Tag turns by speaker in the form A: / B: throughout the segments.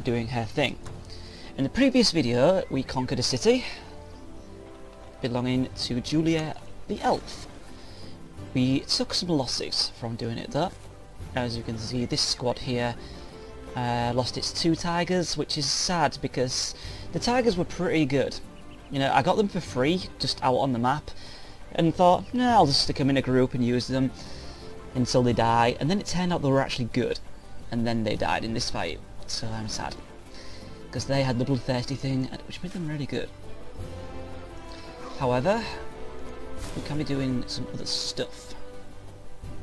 A: doing her thing. In the previous video, we conquered a city belonging to Julia the Elf. We took some losses from doing it though. As you can see, this squad here lost its 2 tigers, which is sad because the tigers were pretty good. You know, I got them for free, just out on the map, and thought, nah, I'll just stick them in a group and use them until they die, and then it turned out they were actually good, and then they died in this fight, so I'm sad. Because they had the bloodthirsty thing, which made them really good. However, we can be doing some other stuff.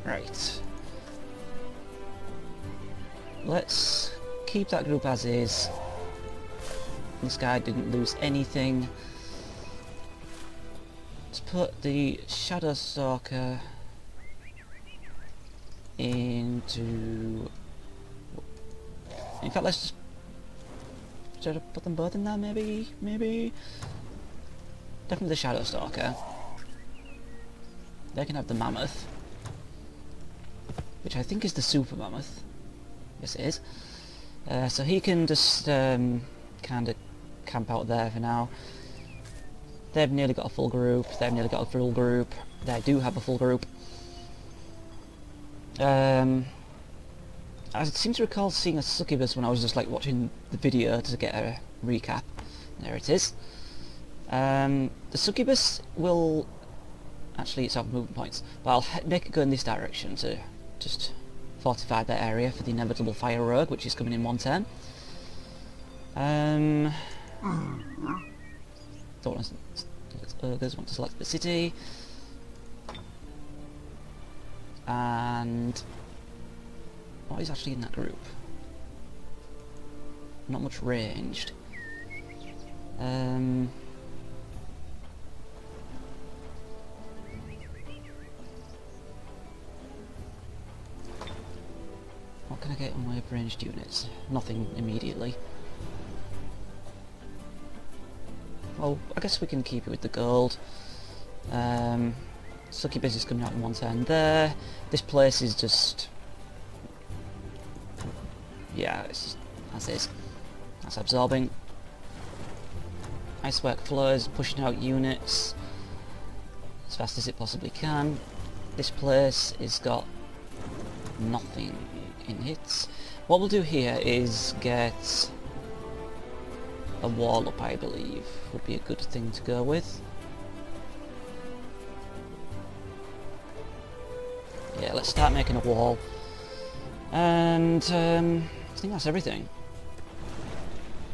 A: Right. Let's keep that group as is. This guy didn't lose anything. Let's put the Shadow Stalker into... In fact, let's just try to put them both in there, maybe? Definitely the Shadow Stalker. They can have the Mammoth, which I think is the Super Mammoth. Yes, it is. So he can just kind of camp out there for now. They've nearly got a full group. They've nearly got a full group. They do have a full group. I seem to recall seeing a succubus when I was just like watching the video to get a recap. There it is. The succubus will actually, it's off movement points, but I'll make it go in this direction to just fortify that area for the inevitable fire rogue, which is coming in 1 turn. Don't want to ogres, want to select the city, and what is actually in that group? Not much ranged. What can I get on my ranged units? Nothing immediately. Well, I guess we can keep it with the gold. Succubus is coming out in 1 turn there. This place is just... yeah, it's just as is. That's absorbing. Icework flows, pushing out units as fast as it possibly can. This place has got nothing in hits. What we'll do here is get a wall up, I believe, would be a good thing to go with. Yeah, let's start making a wall. And I think that's everything.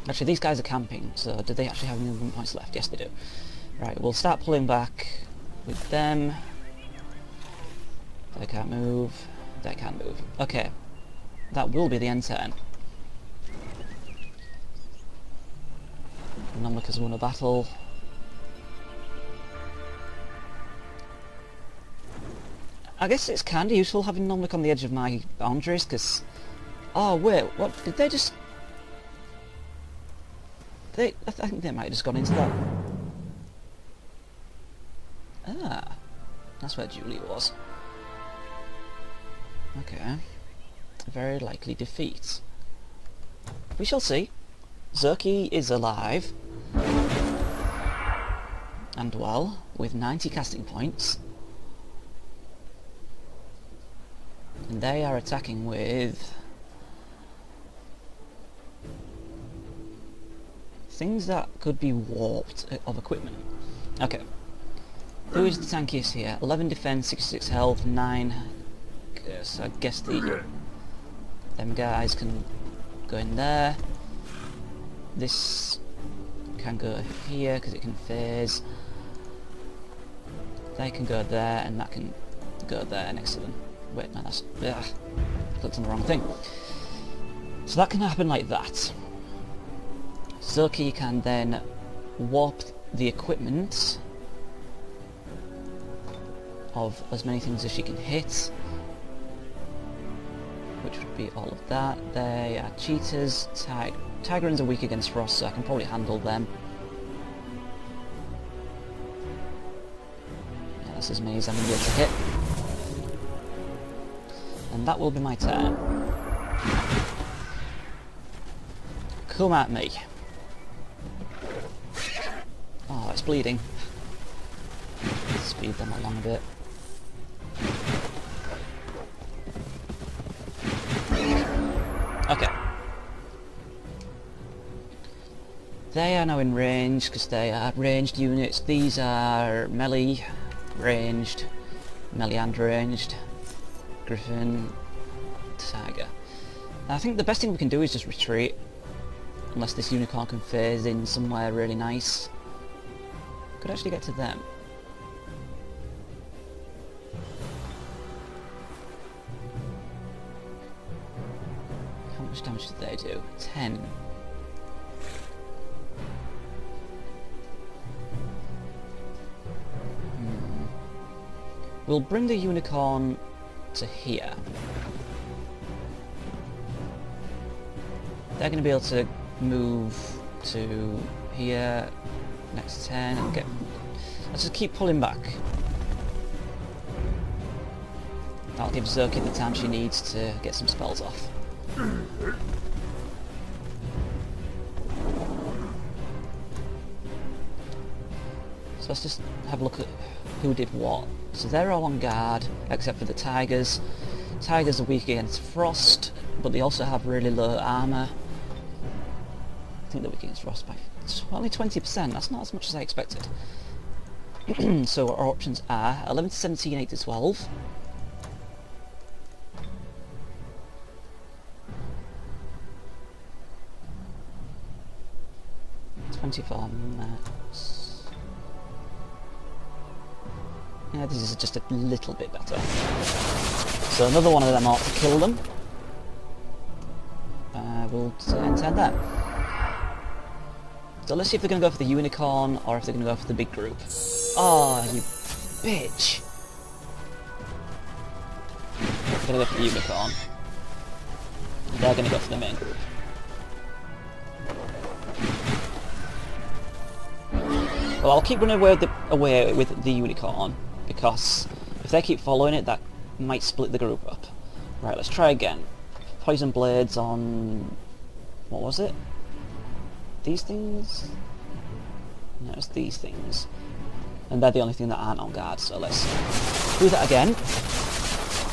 A: Actually, these guys are camping, so do they actually have any movement points left? Yes, they do. Right, we'll start pulling back with them. They can't move. They can move. Okay. That will be the end turn. Nomik has won a battle. I guess it's kind of useful having Nomik on the edge of my boundaries, because... oh, wait, what? Did they just... I think they might have just gone into that. Ah. That's where Julia was. Okay. Very likely defeat. We shall see. Zerky is alive. And well, with 90 casting points. And they are attacking with... things that could be warped of equipment. Okay. Who is the tankiest here? 11 defense, 66 health, 9... so I guess them guys can go in there. This can go here because it can phase. They can go there, and that can go there next to them. Wait, no, that's... ugh, clicked on the wrong thing. So that can happen like that. Zoki can then warp the equipment of as many things as she can hit, which would be all of that. They are cheaters. Tigerins are weak against frost, so I can probably handle them. Yeah, that's as many as I'm going to be able to hit. And that will be my turn. Come at me. Oh, it's bleeding. Speed them along a bit. Okay. They are now in range because they are ranged units. These are melee, ranged, melee and ranged, griffin, tiger. I think the best thing we can do is just retreat, unless this unicorn can phase in somewhere really nice. Could actually get to them. How much damage did they do? 10. We'll bring the unicorn to here. They're going to be able to move to here, next turn, and get... Let's just keep pulling back. That'll give Zerky the time she needs to get some spells off. So let's just have a look at who did what. So they're all on guard, except for the tigers. Tigers are weak against frost, but they also have really low armour. I think they're weak against frost by only 20%, that's not as much as I expected. So our options are 11 to 17, 8 to 12. Max. Yeah, this is just a little bit better. So another one of them ought to kill them. We'll intend that. So let's see if they're going to go for the unicorn or if they're going to go for the big group. Oh, you bitch! They're going to go for the unicorn. They're going to go for the main group. Well, I'll keep running away with the unicorn, because if they keep following it, that might split the group up. Right, let's try again. Poison blades on... what was it? These things? No, it's these things. And they're the only thing that aren't on guard, so let's do that again.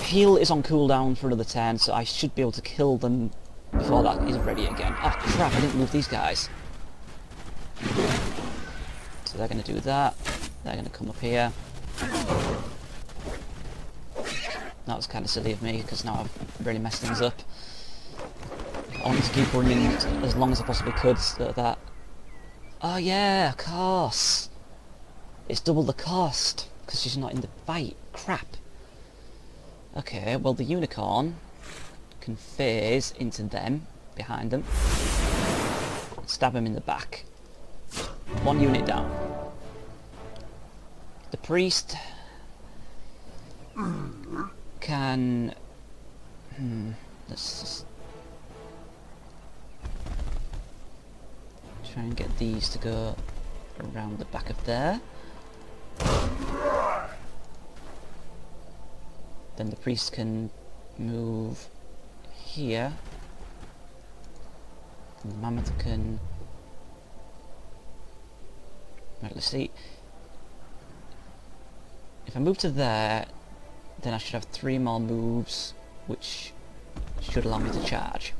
A: Heal is on cooldown for another turn, so I should be able to kill them before that is ready again. Oh crap, I didn't move these guys. So they're going to do that. They're going to come up here. That was kind of silly of me, because now I've really messed things up. I wanted to keep running as long as I possibly could, so that... Oh yeah, of course! It's double the cost, because she's not in the fight. Crap! Okay, well the unicorn can phase into them, behind them. Stab him in the back. One unit down. The priest can... let's just try and get these to go around the back of there. Then the priest can move here. And the mammoth can... Right, let's see. If I move to there, then I should have 3 more moves, which should allow me to charge.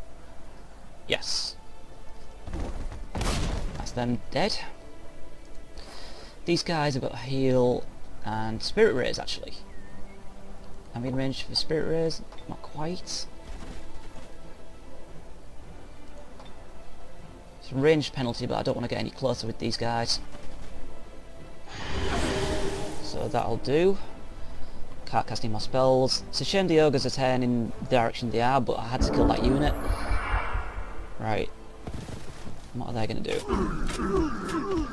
A: Yes. That's them dead. These guys have got heal and spirit rays, actually. Am I in range for spirit rays? Not quite. It's a ranged penalty, but I don't want to get any closer with these guys. So that'll do. Can't cast any more spells. It's a shame the ogres are turning in the direction they are, but I had to kill that unit. Right. What are they going to do?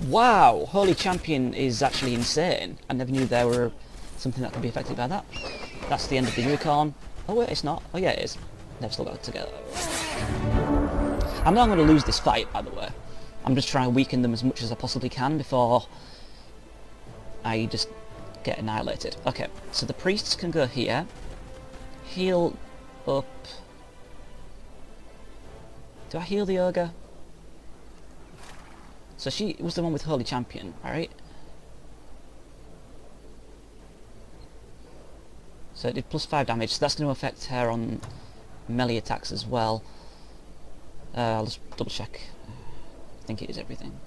A: Wow! Holy Champion is actually insane. I never knew there were something that could be affected by that. That's the end of the unicorn. Oh wait, it's not. Oh yeah, it is. They've still got it together. I'm not going to lose this fight, by the way. I'm just trying to weaken them as much as I possibly can before I just get annihilated. Okay, so the priests can go here. Heal up Do I heal the ogre? So she was the one with Holy Champion, right? So it did +5 damage, so that's going to affect her on melee attacks as well. I'll just double check. I think it is everything.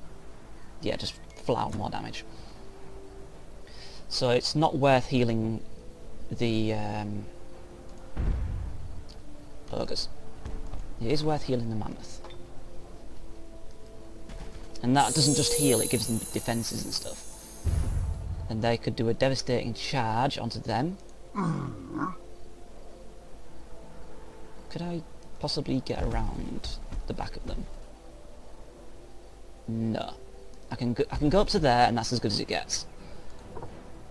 A: Yeah, just flat out more damage. So it's not worth healing the ogres. It is worth healing the mammoth. And that doesn't just heal, it gives them defences and stuff. And they could do a devastating charge onto them. Could I possibly get around the back of them? No. I can go up to there, and that's as good as it gets.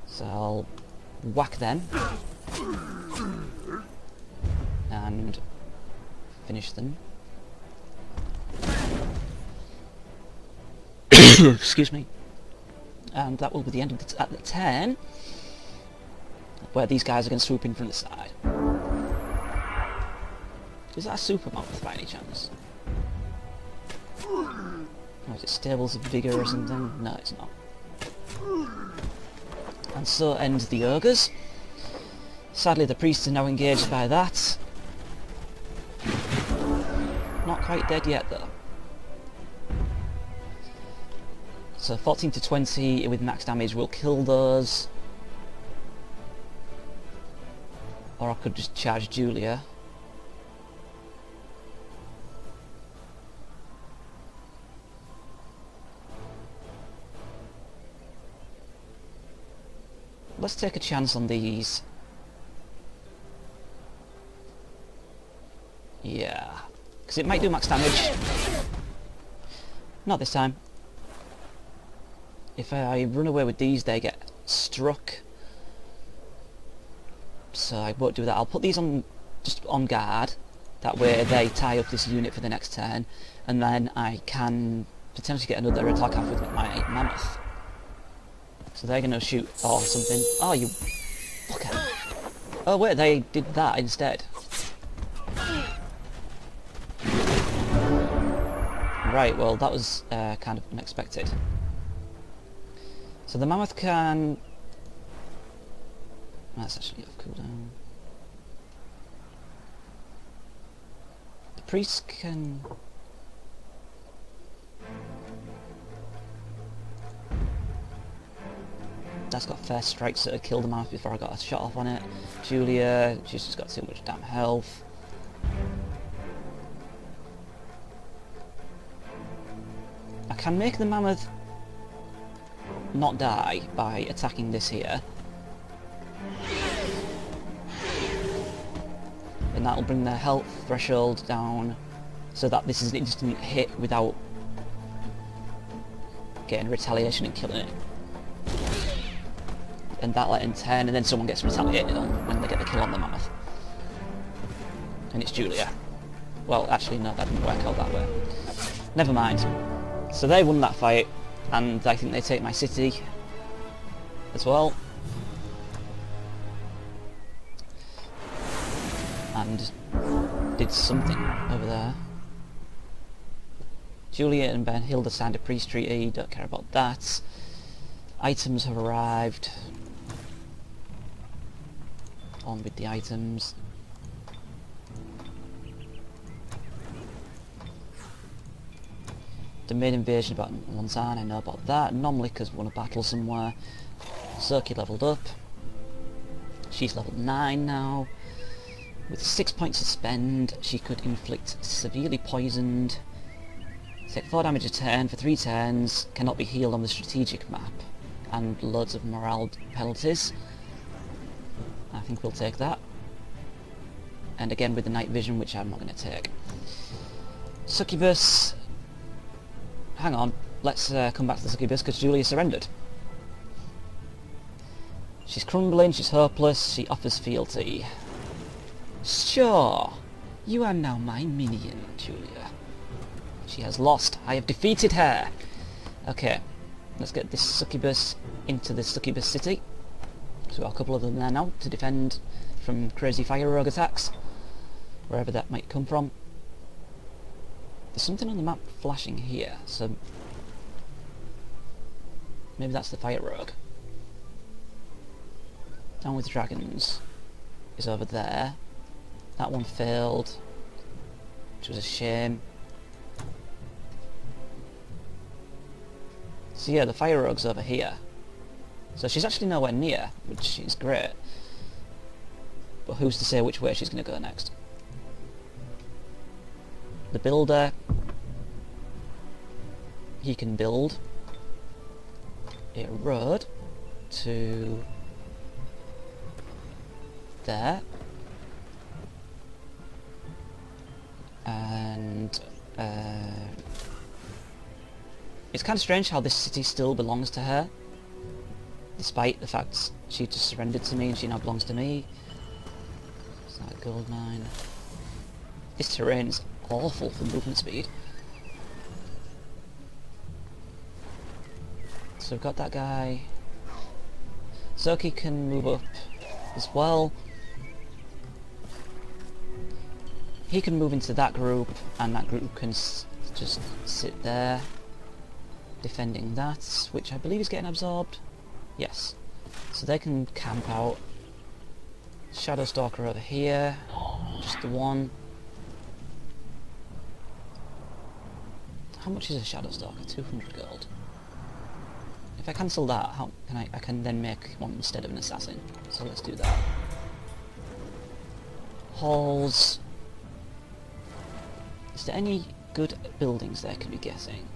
A: So I'll whack them and finish them. Excuse me. And that will be the end of the turn, where these guys are going to swoop in from the side. Is that a super mammoth by any chance? Or is it Stables of Vigour or something? No, it's not. And so ends the ogres. Sadly, the priests are now engaged by that. Not quite dead yet, though. So 14 to 20 with max damage will kill those. Or I could just charge Julia. Let's take a chance on these. Yeah. Because it might do max damage. Not this time. If I run away with these, they get struck. So I won't do that. I'll put these on just on guard. That way they tie up this unit for the next turn. And then I can potentially get another attack off with my mammoth. So they're going to shoot or something. Oh, you fucker. Oh wait, they did that instead. Right, well that was kind of unexpected. So the mammoth can... That's actually off cooldown. The priest can... That's got first strike, so it killed the mammoth before I got a shot off on it. Julia, she's just got too much damn health. I can make the mammoth not die by attacking this here. And that'll bring their health threshold down so that this is an instant hit without getting retaliation and killing it. And that'll in turn, and then someone gets retaliated on when they get the kill on the mammoth. And it's Julia. Well, actually no, that didn't work out that way. Never mind. So they won that fight, and I think they take my city as well. And did something over there. Julia and Ben Hilda signed a peace treaty, don't care about that. Items have arrived. On with the items. The main invasion about Montan, I know about that. Nomlika's won a battle somewhere. Zerky leveled up. She's level 9 now. With 6 points to spend, she could inflict severely poisoned. Take 4 damage a turn for 3 turns. Cannot be healed on the strategic map. And loads of morale penalties. I think we'll take that. And again with the night vision, which I'm not going to take. Succubus. Hang on, let's come back to the succubus because Julia surrendered. She's crumbling, she's hopeless, she offers fealty. Sure, you are now my minion, Julia. She has lost. I have defeated her. Okay, let's get this succubus into the succubus city. So we've got a couple of them there now to defend from crazy fire rogue attacks, wherever that might come from. There's something on the map flashing here, so maybe that's the fire rogue. Down with Dragons is over there. That one failed, which was a shame. So yeah, the fire rogue's over here. So she's actually nowhere near, which is great. But who's to say which way she's going to go next? The builder, he can build a road to there, and it's kind of strange how this city still belongs to her, despite the fact she just surrendered to me and she now belongs to me. It's not a gold mine. This terrain is awful for movement speed. So we've got that guy. Zoki can move up as well. He can move into that group, and that group can just sit there, defending that, which I believe is getting absorbed. Yes. So they can camp out. Shadow Stalker over here. Just the one. How much is a Shadow Stalker? 200 gold. If I cancel that, how can I can then make one instead of an assassin. So let's do that. Halls. Is there any good buildings there, can be guessing?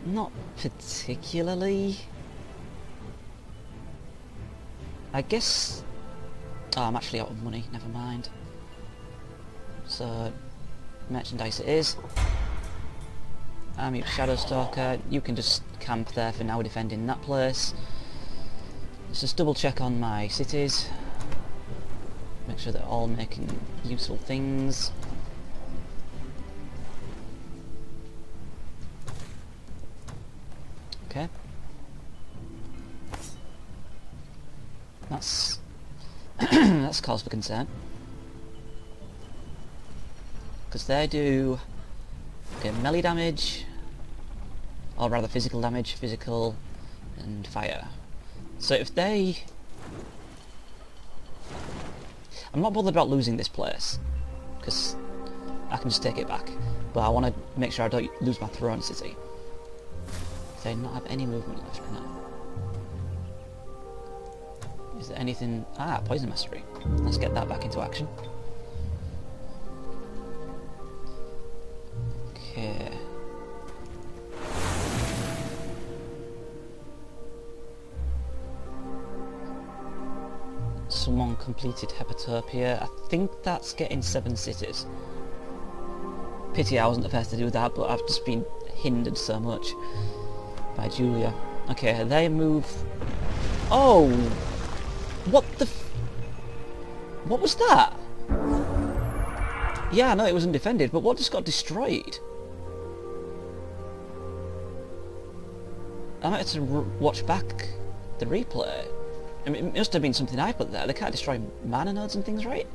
A: Not particularly. I guess... Oh, I'm actually out of money, never mind. So, merchandise it is. Army of Shadowstalker, you can just camp there for now, defending that place. Let's just double check on my cities. Make sure they're all making useful things. Okay. That's that's cause for concern. Because they do melee damage, or rather physical damage, physical and fire. So if they... I'm not bothered about losing this place, because I can just take it back. But I want to make sure I don't lose my throne city. They not have any movement left now. Is there anything... Ah, Poison Mastery. Let's get that back into action. Okay. Someone completed Hepatopia. I think that's getting 7 cities. Pity I wasn't the first to do that, but I've just been hindered so much by Julia. Okay, they move... Oh! What the f... What was that? Yeah, I know it was undefended, but what just got destroyed? I might have to watch back the replay. I mean, it must have been something I put there. They can't destroy mana nodes and things, right?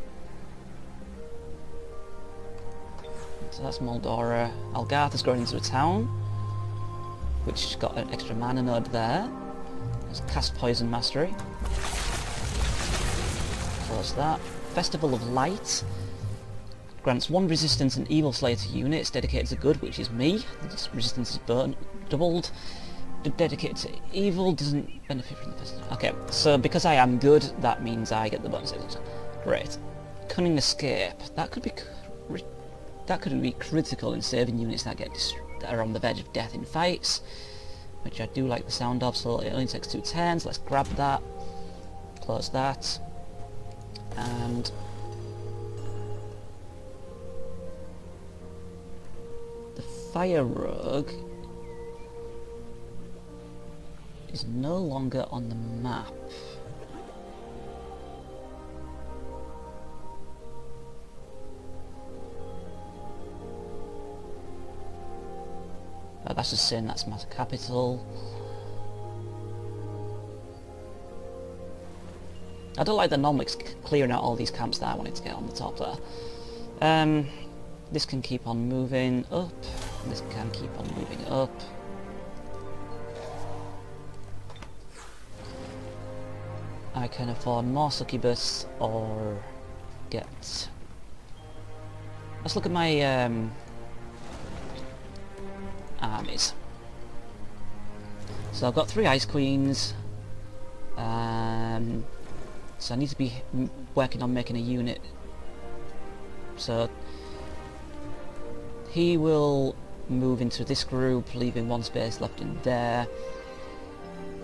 A: So that's Moldora. Algartha's growing into a town, which got an extra mana node there. Let's cast Poison Mastery. Close that. Festival of Light grants 1 resistance and evil slayer to units dedicated to good, which is me. The resistance is doubled. Dedicated to evil doesn't benefit from the festival. Okay, so because I am good, that means I get the bonuses. Great. Cunning Escape. That could be critical in saving units that that are on the verge of death in fights, which I do like the sound of. So it only takes 2 turns. Let's grab that. Close that. And the Fire Rogue is no longer on the map. Oh, that's just saying that's mass capital. I don't like the Nomix clearing out all these camps that I wanted to get on the top there. This can keep on moving up. This can keep on moving up. I can afford more succubus or get... Let's look at my armies. So I've got 3 Ice Queens. So I need to be working on making a unit. So he will move into this group, leaving 1 space left in there.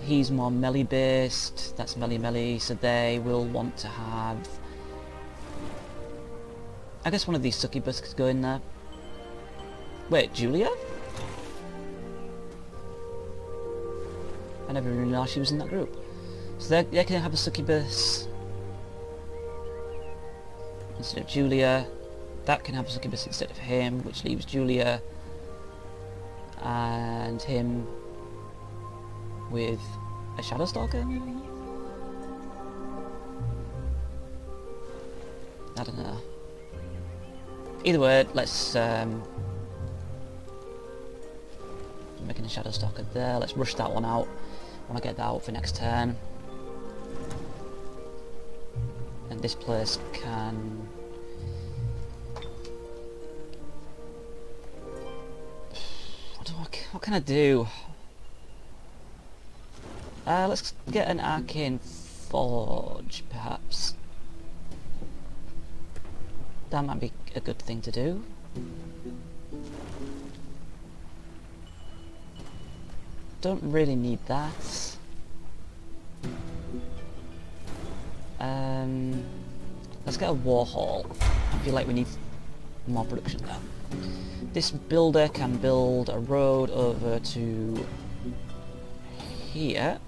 A: He's more melee based, that's melee, so they will want to have... I guess one of these succubus could go in there. Wait, Julia? I never even realised she was in that group. So they can have a succubus instead of Julia. That can have a succubus instead of him, which leaves Julia and him with a Shadow Stalker. I don't know. Either way, let's making a Shadow Stalker there. Let's rush that one out. I want to get that out for next turn. And this place can... What can I do? Let's get an Arcane Forge, perhaps. That might be a good thing to do. Don't really need that. Let's get a War Hall. I feel like we need more production there. This builder can build a road over to here,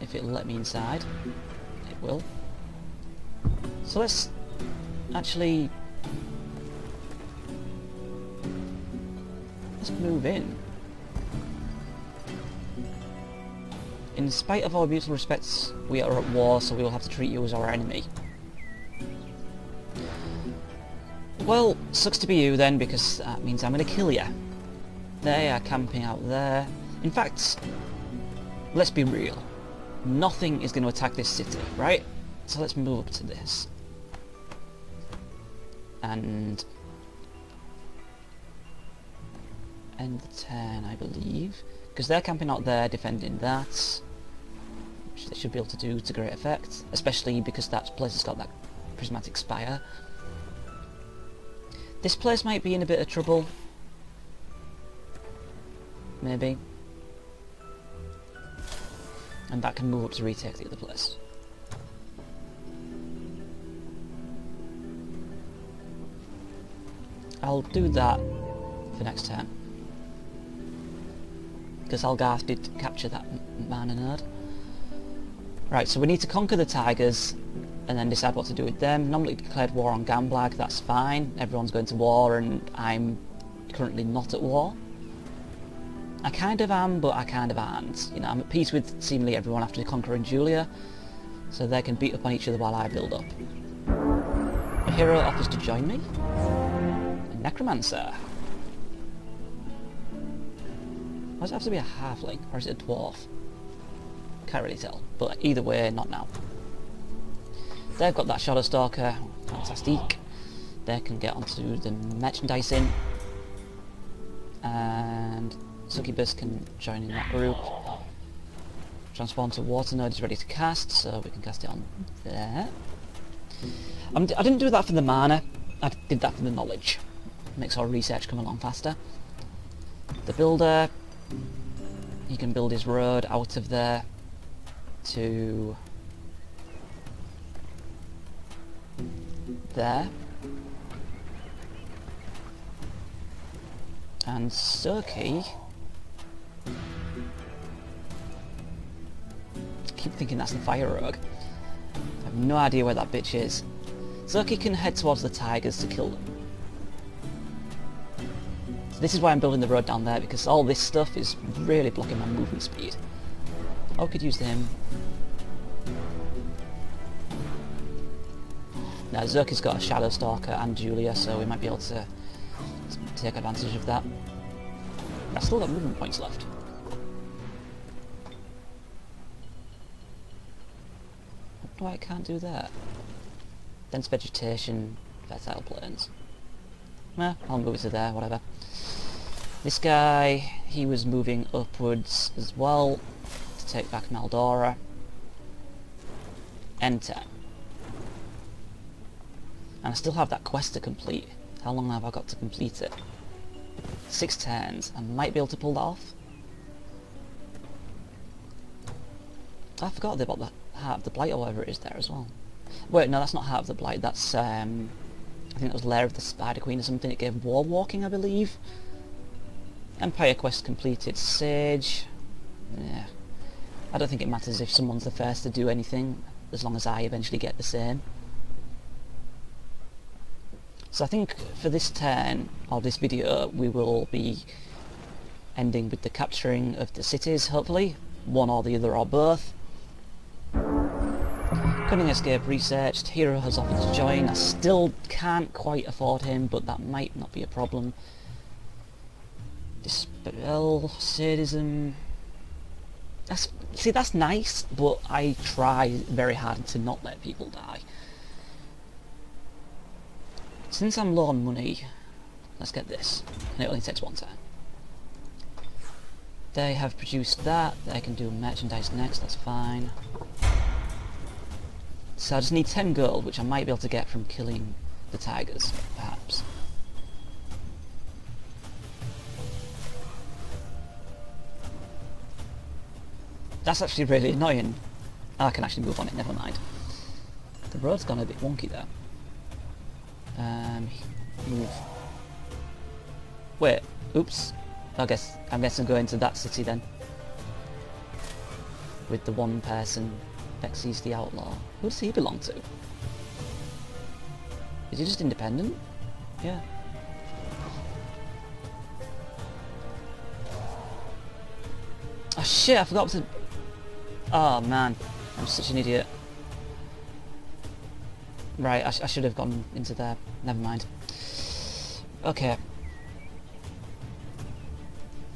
A: if it'll let me inside. It will. So let's actually... let's move in. In spite of our mutual respects, we are at war, so we will have to treat you as our enemy. Well, sucks to be you then, because that means I'm going to kill you. They are camping out there. In fact, let's be real. Nothing is going to attack this city, right? So let's move up to this. And... end the turn, I believe. Because they're camping out there, defending that. Which they should be able to do to great effect. Especially because that place has got that prismatic spire. This place might be in a bit of trouble. Maybe. And that can move up to retake the other place. I'll do that for next turn. Because Algarth did capture that mana node. Right, so we need to conquer the tigers and then decide what to do with them. Normally declared war on Gamblag, that's fine. Everyone's going to war and I'm currently not at war. I kind of am, but I kind of aren't. You know, I'm at peace with seemingly everyone after conquering Julia, so they can beat up on each other while I build up. A hero offers to join me. A necromancer. Why does it have to be a halfling, or is it a dwarf? Can't really tell, but either way, not now. They've got that Shadow Stalker, fantastic. They can get onto the merchandising, and Succubus can join in that group. Transform to Water Node is ready to cast, so we can cast it on there. I didn't do that for the mana, I did that for the knowledge. Makes our research come along faster. The builder, he can build his road out of there to there. And Soki, I keep thinking that's the Fire Rogue. I have no idea where that bitch is. Soki can head towards the tigers to kill them. So this is why I'm building the road down there, because all this stuff is really blocking my movement speed. I could use him. Yeah, Zerky's got a Shadow Stalker and Julia, so we might be able to take advantage of that. I've still got movement points left. What do I can't do there? Dense vegetation, fertile plains. Well, I'll move it to there, whatever. This guy, he was moving upwards as well to take back Maldora. Enter. And I still have that quest to complete. How long have I got to complete it? 6 turns. I might be able to pull that off. I forgot about the Heart of the Blight or whatever it is there as well. Wait, no, that's not Heart of the Blight. That's, I think that was Lair of the Spider Queen or something. It gave War Walking, I believe. Empire quest completed. Sage. Yeah. I don't think it matters if someone's the first to do anything, as long as I eventually get the same. So I think for this turn, or this video, we will be ending with the capturing of the cities, hopefully. One or the other or both. Cunning Escape researched. Hero has offered to join. I still can't quite afford him, but that might not be a problem. Dispel, sadism. That's nice, but I try very hard to not let people die. Since I'm low on money, let's get this. And it only takes 1 turn. They have produced that. They can do merchandise next, that's fine. So I just need 10 gold, which I might be able to get from killing the tigers, perhaps. That's actually really annoying. Oh, I can actually move on it, never mind. The road's gone a bit wonky there. Move. Wait, oops. I guess I'm going to that city then. With the one person, Vexy's the Outlaw. Who does he belong to? Is he just independent? Yeah. Oh shit, I forgot to... Oh man, I'm such an idiot. Right, I should have gone into there. Never mind. Okay.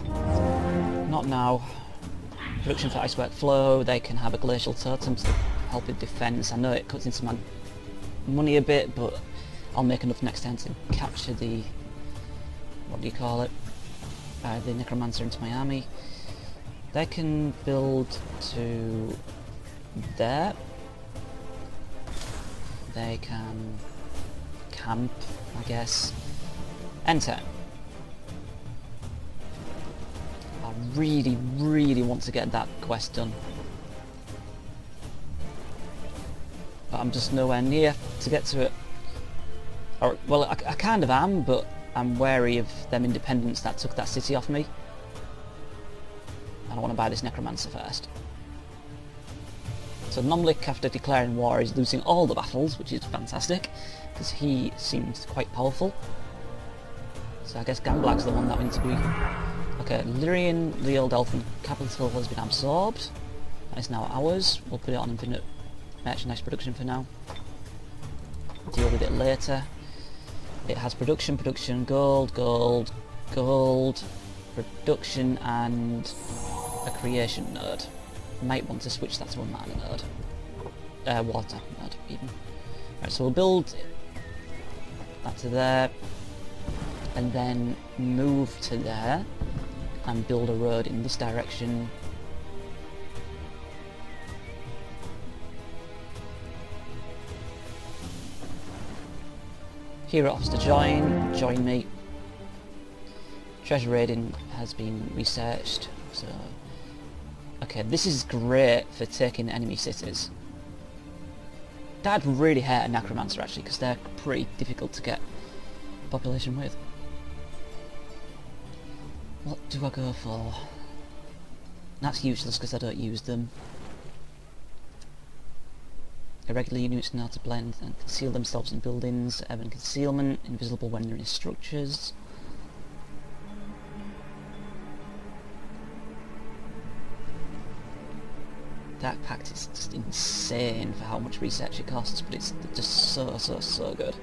A: Not now. Production for Icework Flow. They can have a glacial totem to help with defense. I know it cuts into my money a bit, but I'll make enough next turn to capture the... what do you call it? The Necromancer into my army. They can build to there. They can camp, I guess. Enter. I really, really want to get that quest done. But I'm just nowhere near to get to it. Or, well, I kind of am, but I'm wary of them independents that took that city off me. I want to buy this Necromancer first. So Nomlik, after declaring war, is losing all the battles, which is fantastic, because he seems quite powerful. So I guess Gamblag's the one that we need to be... Okay, Lyrian, the old elfin capital, has been absorbed, and it's now ours. We'll put it on infinite merchandise production for now. Deal with it later. It has production, gold, production, and a creation node. Might want to switch that to a mana node. Water node, even. Right, so we'll build that to there, and then move to there, and build a road in this direction. Hero offers to join me. Treasure raiding has been researched, so... Okay, this is great for taking enemy cities. That'd really hurt a Necromancer actually, because they're pretty difficult to get population with. What do I go for? That's useless because I don't use them. Irregular units know how to blend and conceal themselves in buildings. Evan concealment, invisible when they're in structures. that pact is just insane for how much research it costs, but it's just so good.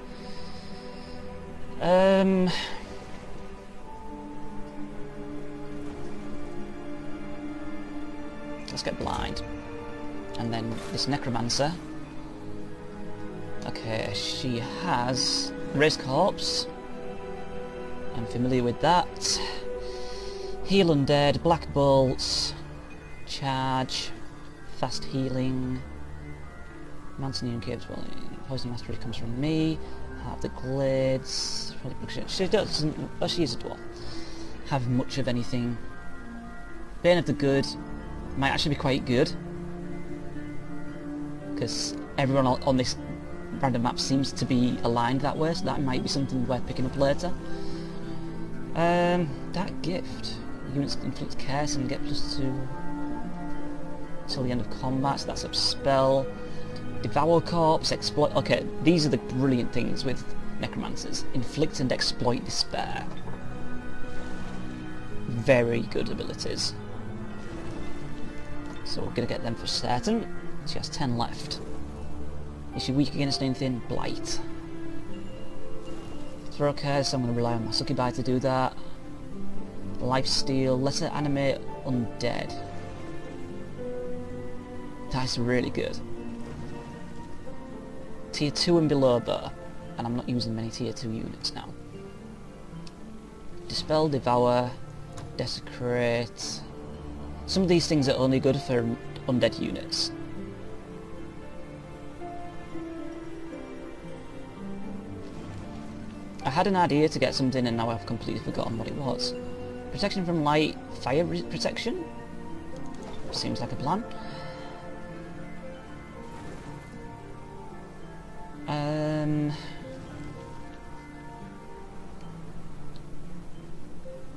A: Let's get blind. And then this necromancer. Okay, she has raised corpse. I'm familiar with that. Heal undead, black bolts, charge, fast healing, mountaineering caves. Well, poison mastery comes from me. Heart of the glades. She doesn't. Well, she is a dwarf. Have much of anything. Bane of the good might actually be quite good, because everyone on this random map seems to be aligned that way, so that might be something worth picking up later. That gift. Units inflict curse and get +2 till the end of combat, so that's a spell. Devour corpse, exploit. Okay, these are the brilliant things with necromancers. Inflict and exploit despair. Very good abilities. So we're gonna get them for certain. She has 10 left. Is she weak against anything? Blight. Throw curse, so I'm gonna rely on my succubi to do that. Lifesteal, let her animate undead. That's really good. Tier 2 and below though, and I'm not using many tier 2 units now. Dispel, devour, desecrate. Some of these things are only good for undead units. I had an idea to get something and now I've completely forgotten what it was. Protection from light, fire protection? Seems like a plan.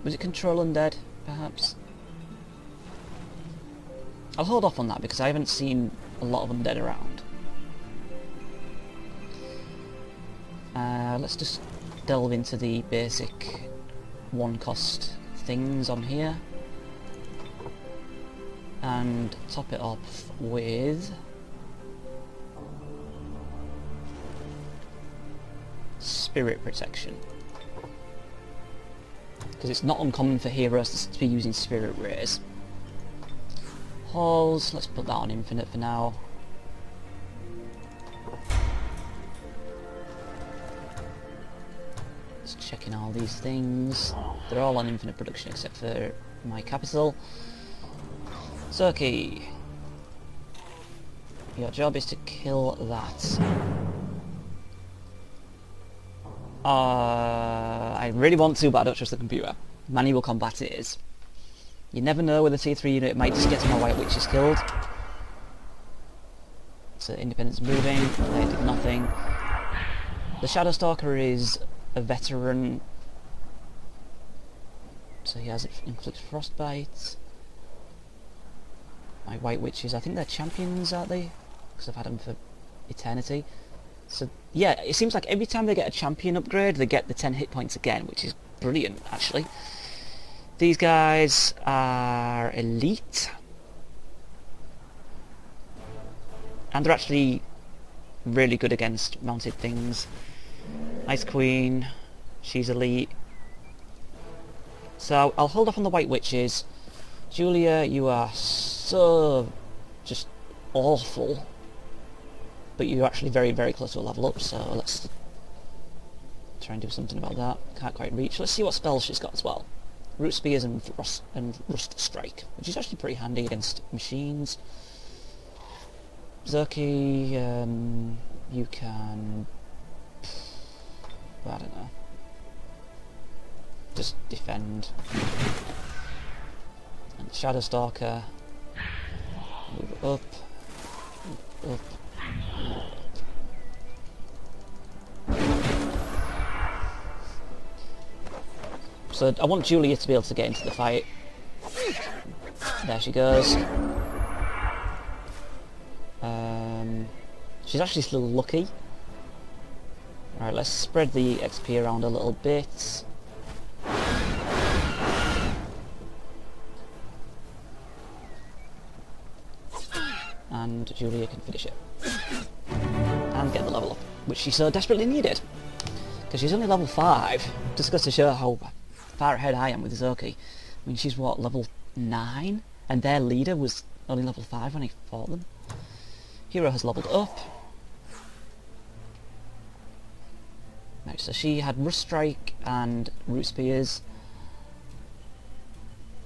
A: Was it control undead, perhaps? I'll hold off on that because I haven't seen a lot of undead around. Let's just delve into the basic one-cost things on here and top it off with spirit protection, because it's not uncommon for heroes to be using spirit rays. Halls, let's put that on infinite for now. Just checking all these things. They're all on infinite production except for my capital. Zerky, your job is to kill that. I really want to, but I don't trust the computer. Manual combat it is. You never know with a tier 3 unit, it might just get to my white witches killed. So Independence moving, they did nothing. The Shadow Stalker is a veteran, so he has inflict frostbite. My white witches, I think they're champions, aren't they? Because I've had them for eternity. So yeah, it seems like every time they get a champion upgrade, they get the 10 hit points again, which is brilliant, actually. These guys are elite, and they're actually really good against mounted things. Ice Queen, she's elite. So I'll hold off on the White Witches. Julia, you are so just awful, but you're actually very, very close to a level up, so let's try and do something about that. Can't quite reach. Let's see what spells she's got as well. Root Spears and Rust Strike, which is actually pretty handy against machines. Zerky, you can... I don't know. Just defend. And Shadow Stalker, move up, up. So I want Julia to be able to get into the fight. There she goes. She's actually still lucky. Alright, let's spread the XP around a little bit. and Julia can finish it. And get the level up, which she so desperately needed. Because she's only level 5. Just goes to show how far ahead I am with Zoki. I mean, she's what, level 9? And their leader was only level 5 when he fought them. Hero has leveled up. Right, so she had Rust Strike and Root Spears.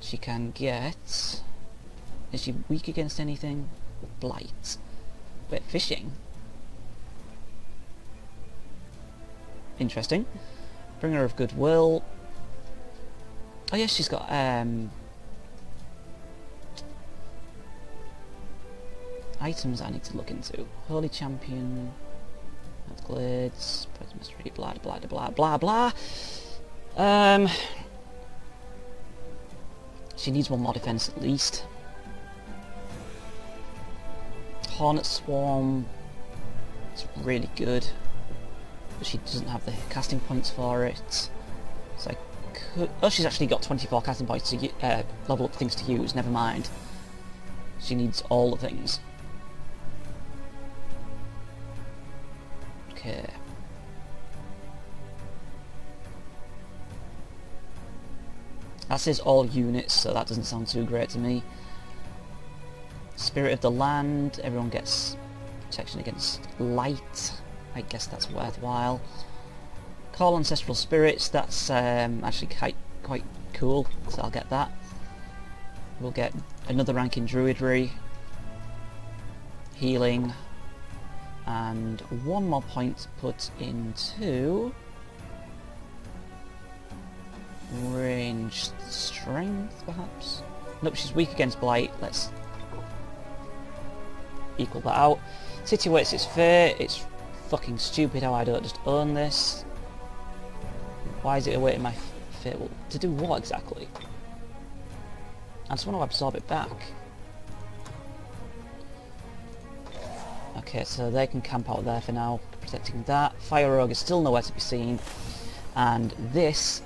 A: She can get... Is she weak against anything? Blight. Wait, fishing? Interesting. Bringer of Goodwill. Oh yes, she's got items I need to look into. Holy Champion, Glades, Mystery, blah blah blah blah blah. She needs one more defense at least. Hornet Swarm, it's really good, but she doesn't have the casting points for it. So I could... Oh, she's actually got 24 casting points to level up things to use, never mind. She needs all the things. Okay. That says all units, so that doesn't sound too great to me. Spirit of the Land, everyone gets protection against light. I guess that's worthwhile. Call Ancestral Spirits, that's actually quite cool, so I'll get that. We'll get another rank in Druidry, Healing, and one more point put into Ranged Strength, perhaps? Nope, she's weak against Blight. Let's equal that out. City waits its fate. It's fucking stupid how I don't just own this. Why is it awaiting my fate? Well, to do what exactly? I just want to absorb it back. Okay, so they can camp out there for now, protecting that. Fire Rogue is still nowhere to be seen. And this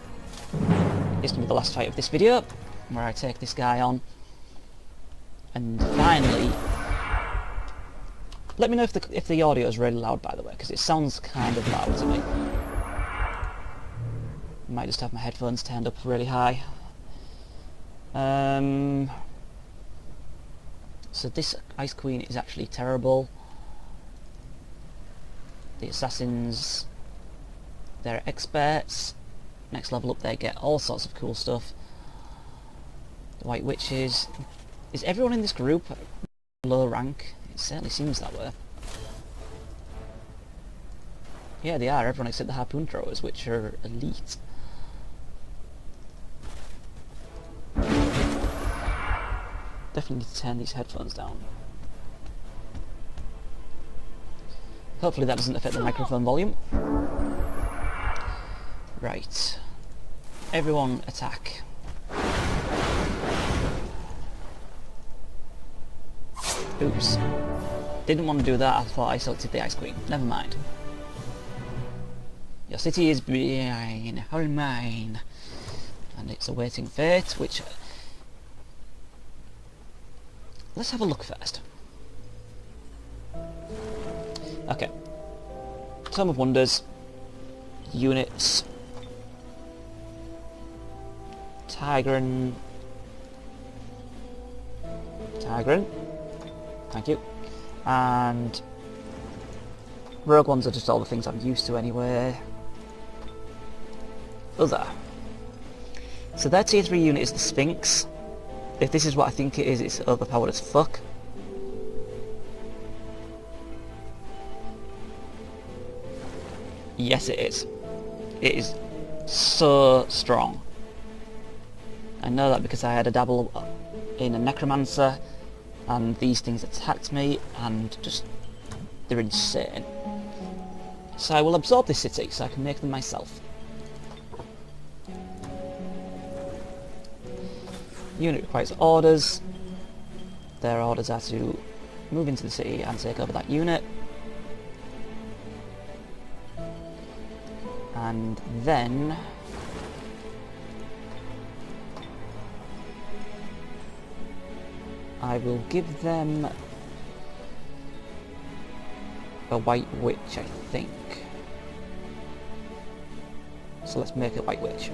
A: is going to be the last fight of this video, where I take this guy on. And finally... Let me know if the audio is really loud, by the way, because it sounds kind of loud to me. I might just have my headphones turned up really high. So this Ice Queen is actually terrible. The assassins, they're experts. Next level up they get all sorts of cool stuff. The White Witches. Is everyone in this group low rank? It certainly seems that way. Yeah, they are, everyone except the Harpoon Throwers, which are elite. Definitely need to turn these headphones down. Hopefully that doesn't affect the microphone volume. Right. Everyone attack. Oops. Didn't want to do that, I thought I selected the Ice Queen. Never mind. Your city is mine, all mine. And it's awaiting fate, which... Let's have a look first. Okay. Tome of Wonders. Units. Tigran. Thank you. And Rogue Ones are just all the things I'm used to anyway. Other. So their tier 3 unit is the Sphinx. If this is what I think it is, it's overpowered as fuck. Yes, it is. It is so strong. I know that because I had a dabble in a Necromancer, and these things attacked me, and just... they're insane. So I will absorb this city, so I can make them myself. Unit requires orders. Their orders are to move into the city and take over that unit. And then... I will give them a white witch, I think. So let's make a white witch.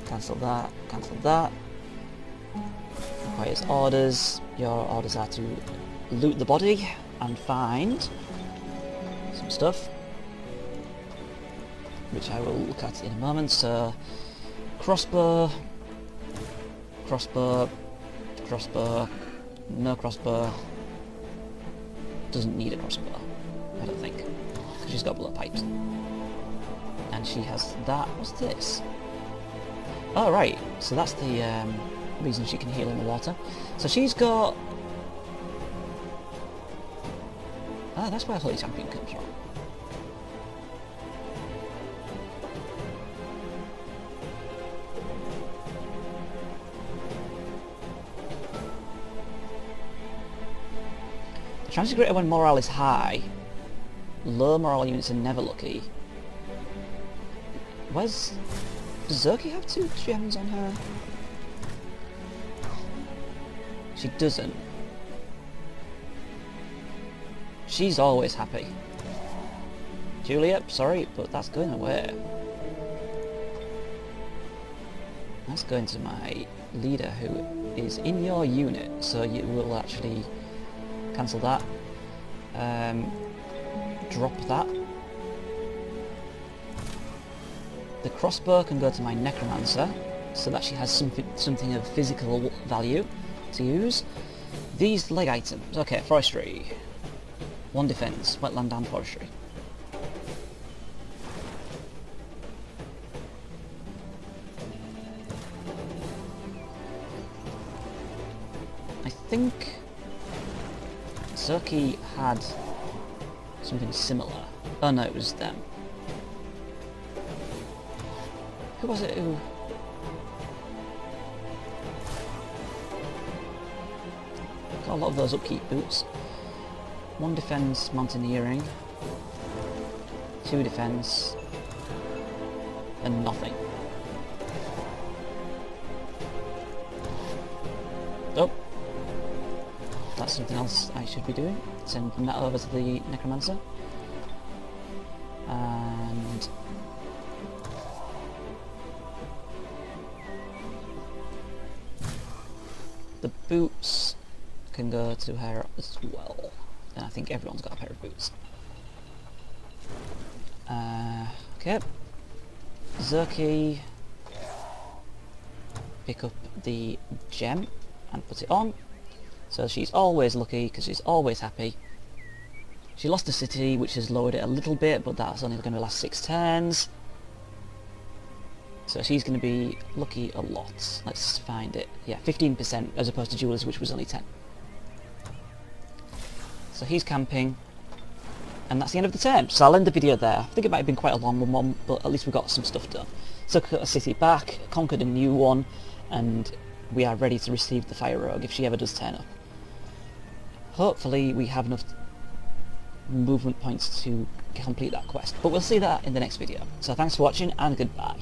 A: Cancel that, cancel that. Requires orders. Your orders are to loot the body and find some stuff, which I will look at in a moment. So, crossbow, crossbow, crossbow, no crossbow. Doesn't need a crossbow, I don't think, because she's got blowpipes. And she has that. What's this? Oh right, so that's the reason she can heal in the water. So she's got... Ah, that's where Holy Champion comes from. The Transfigurator when morale is high. Low morale units are never lucky. Does Zerky have 2 gems on her? She doesn't. She's always happy. Julia, sorry, but that's going away. That's going to my leader who is in your unit, so you will actually cancel that. Drop that. The crossbow can go to my necromancer, so that she has something of physical value to use. These leg items, okay, forestry. 1 defense, wetland and forestry. I think Zerky had something similar. Oh no, it was them. Who was it who... Got a lot of those upkeep boots. 1 defense mountaineering, 2 defense, and nothing. Oh, that's something else I should be doing. Send that over to the necromancer. And the boots can go to her as well. And I think everyone's got a pair of boots. Okay. Zerky. Pick up the gem and put it on. So she's always lucky because she's always happy. She lost a city, which has lowered it a little bit, but that's only going to last 6 turns. So she's going to be lucky a lot. Let's find it. Yeah, 15% as opposed to Julie's, which was only 10. So he's camping, and that's the end of the turn. So I'll end the video there. I think it might have been quite a long one, but at least we got some stuff done. So got a city back, conquered a new one, and we are ready to receive the Fire Rogue if she ever does turn up. Hopefully we have enough movement points to complete that quest, but we'll see that in the next video. So thanks for watching, and goodbye.